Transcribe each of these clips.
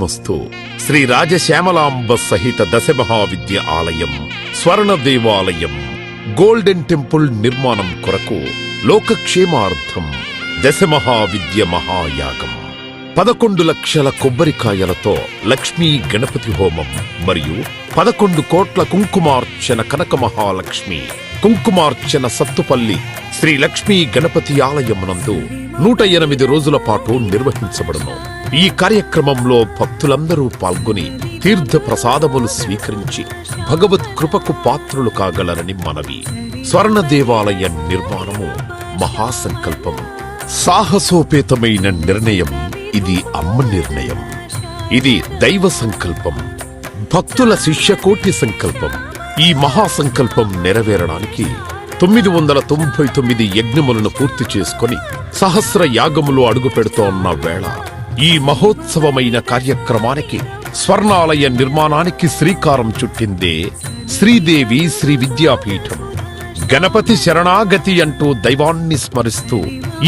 మస్తు శ్రీ రాజశ్యామలాంబ సహిత దశమహావిద్య ఆలయం స్వర్ణ దేవాలయం గోల్డెన్ టెంపుల్ నిర్మాణం కొరకు లోకక్షేమార్థం దశమహావిద్య మహాయాగం 11 లక్షల కొబ్బరికాయలతో లక్ష్మీ గణపతి హోమం మరియు 11 కోట్ల కుంకుమార్చన కనక మహాలక్ష్మి కుంకుమార్చన సత్తుపల్లి శ్రీ లక్ష్మీ గణపతి ఆలయమునందు 108 రోజుల పాటు నిర్వహించబడును. ఈ కార్యక్రమంలో భక్తులందరూ పాల్గొని తీర్థ ప్రసాదములు స్వీకరించి భగవత్ కృపకు పాత్రులు కాగలరని మనవి. స్వర్ణ దేవాలయ నిర్మాణము మహాసంకల్పం, సాహసోపేతమైన నిర్ణయం. ఇది అమ్మ నిర్ణయం, ఇది దైవ సంకల్పం, భక్తుల శిష్యకోటి సంకల్పం. ఈ మహాసంకల్పం నెరవేరడానికి 999 యజ్ఞములను పూర్తి చేసుకుని సహస్ర యాగములు అడుగు పెడుతోన్న వేళ ఈ మహోత్సవమైన కార్యక్రమానికి స్వర్ణాలయ నిర్మాణానికి శ్రీకారం చుట్టిందే శ్రీదేవి శ్రీ విద్యాపీఠం. గణపతి శరణాగతి అంటూ దైవాన్ని స్మరిస్తూ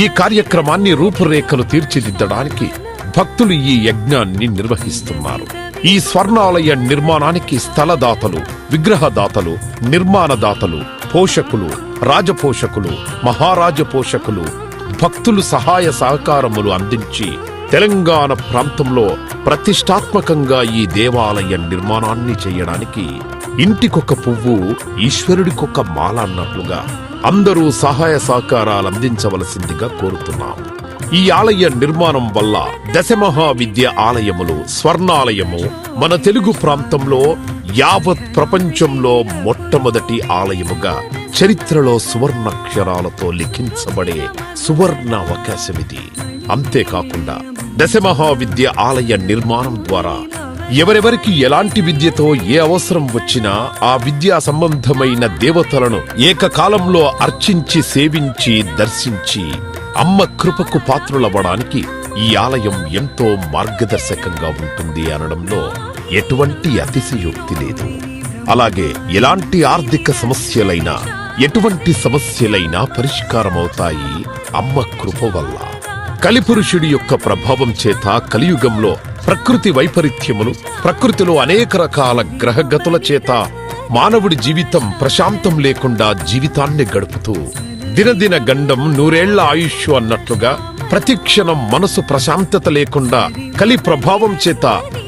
ఈ కార్యక్రమాన్ని రూపురేఖలు తీర్చిదిద్దడానికి భక్తులు ఈ యజ్ఞాన్ని నిర్వహిస్తున్నారు. ఈ స్వర్ణాలయ నిర్మాణానికి స్థలదాతలు, విగ్రహదాతలు, నిర్మాణదాతలు, పోషకులు, రాజపోషకులు, మహారాజ పోషకులు, భక్తులు సహాయ సహకారములు అందించి తెలంగాణ ప్రాంతంలో ప్రతిష్టాత్మకంగా ఈ దేవాలయ నిర్మాణాన్ని చేయడానికి ఇంటికొక పువ్వు ఈశ్వరుడికొక మాల అన్నట్లుగా అందరూ సహాయ సహకారాలు అందించవలసిందిగా కోరుతున్నాం. ఈ ఆలయ నిర్మాణం వల్ల దశమహావిద్య ఆలయములు, స్వర్ణాలయము మన తెలుగు ప్రాంతంలో యావత్ ప్రపంచంలో మొట్టమొదటి ఆలయముగా చరిత్రలో సువర్ణాక్షరాలతో లిఖించబడే సువర్ణ అవకాశమిది. అంతేకాకుండా దశమహావిద్య ఆలయ నిర్మాణం ద్వారా ఎవరెవరికి ఎలాంటి విద్యతో ఏ అవసరం వచ్చినా ఆ విద్యా సంబంధమైన దేవతలను ఏకకాలంలో అర్చించి సేవించి దర్శించి అమ్మ కృపకు పాత్రులవ్వడానికి ఈ ఆలయం ఎంతో మార్గదర్శకంగా ఉంటుంది అనడంలో ఎటువంటి అతిశయోక్తి లేదు. అలాగే ఎలాంటి ఆర్థిక సమస్యలైనా, ఎటువంటి సమస్యలైనా పరిష్కారమవుతాయి అమ్మ కృప వల్ల. కలిపురుషుడి యొక్క ప్రభావం చేత కలియుగంలో ప్రకృతి వైపరీత్యములు, ప్రకృతిలో అనేక రకాల గ్రహగతుల చేత మానవుడి జీవితం ప్రశాంతం లేకుండా జీవితాన్ని గడుపుతూ దినదిన గండం 100 ఏళ్ల ఆయుష్ అన్నట్లుగా ప్రతిక్షణం మనసు ప్రశాంతత లేకుండా కలి ప్రభావం చేత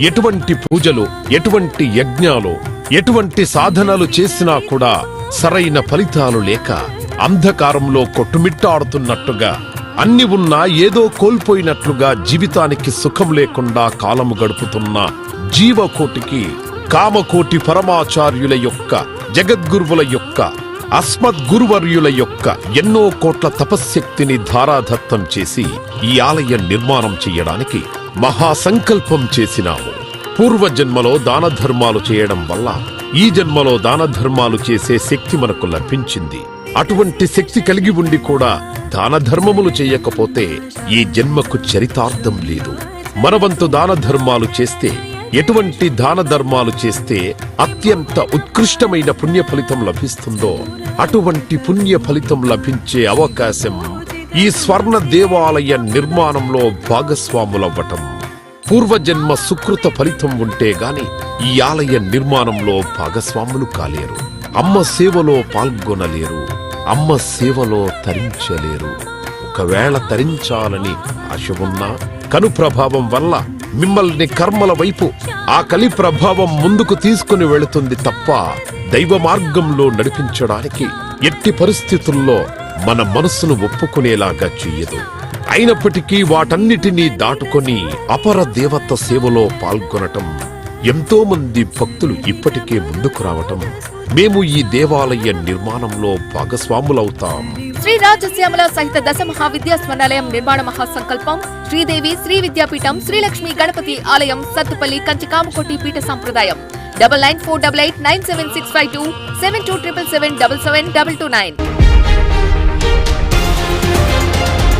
ఎటువంటి పూజలు, ఎటువంటి యజ్ఞాలు, ఎటువంటి సాధనలు చేసినా కూడా సరైన ఫలితాలు లేక అంధకారంలో కొట్టుమిట్టాడుతున్నట్టుగా, అన్ని ఉన్నా ఏదో కోల్పోయినట్లుగా జీవితానికి సుఖం లేకుండా కాలము గడుపుతున్న జీవకోటికి కామకోటి పరమాచార్యుల యొక్క, జగద్గురువుల యొక్క, అస్మద్గురువర్యుల యొక్క ఎన్నో కోట్ల తపశ్శక్తిని ధారాధత్తం చేసి ఈ ఆలయ నిర్మాణం చెయ్యడానికి మహాసంకల్పం చేసినాము. పూర్వజన్మలో దాన ధర్మాలు చేయడం వల్ల ఈ జన్మలో దాన ధర్మాలు చేసే శక్తి మనకు లభించింది. అటువంటి శక్తి కలిగి ఉండి కూడా దాన ధర్మములు చేయకపోతే ఈ జన్మకు చరితార్థం లేదు. మనవంతు దాన ధర్మాలు చేస్తే, ఎటువంటి దాన ధర్మాలు చేస్తే అత్యంత ఉత్కృష్టమైన పుణ్య ఫలితం లభిస్తుందో అటువంటి పుణ్య ఫలితం లభించే అవకాశం ఈ స్వర్ణ దేవాలయ నిర్మాణంలో భాగస్వాములవ్వటం. పూర్వజన్మ సుకృత ఫలితం ఉంటే గాని ఈ ఆలయ నిర్మాణంలో భాగస్వాములు కాలేరు, అమ్మ సేవలో పాల్గొనలేరు, అమ్మ సేవలో తరించలేరు. ఒకవేళ తరించాలని ఆశ ఉన్నా కను ప్రభావం వల్ల మిమ్మల్ని కర్మల వైపు ఆ కలి ప్రభావం ముందుకు తీసుకుని వెళుతుంది తప్ప దైవ మార్గంలో నడిపించడానికి ఎట్టి పరిస్థితుల్లో మన మనస్సును ఒప్పుకునేలాగా చెయ్యదు. అయినప్పటికీ వాటన్నిటినీ దాటుకొని అపర దేవత సేవలో పాల్గొనటం, ఎంతో మంది భక్తులు ఇప్పటికే ముందుకు రావటం, మేము ఈ దేవాలయ నిర్మాణంలో భాగస్వాములవుతాం. శ్రీ రాజశ్యామల సహిత దశమహావిద్యా స్వర్ణాలయం నిర్మాణ మహాసంకల్పం శ్రీదేవి శ్రీ విద్యాపీఠం శ్రీ లక్ష్మీ గణపతి ఆలయం సత్తుపల్లి కంచికామకోటి పీఠ సంప్రదాయం 9948897652 7277772229.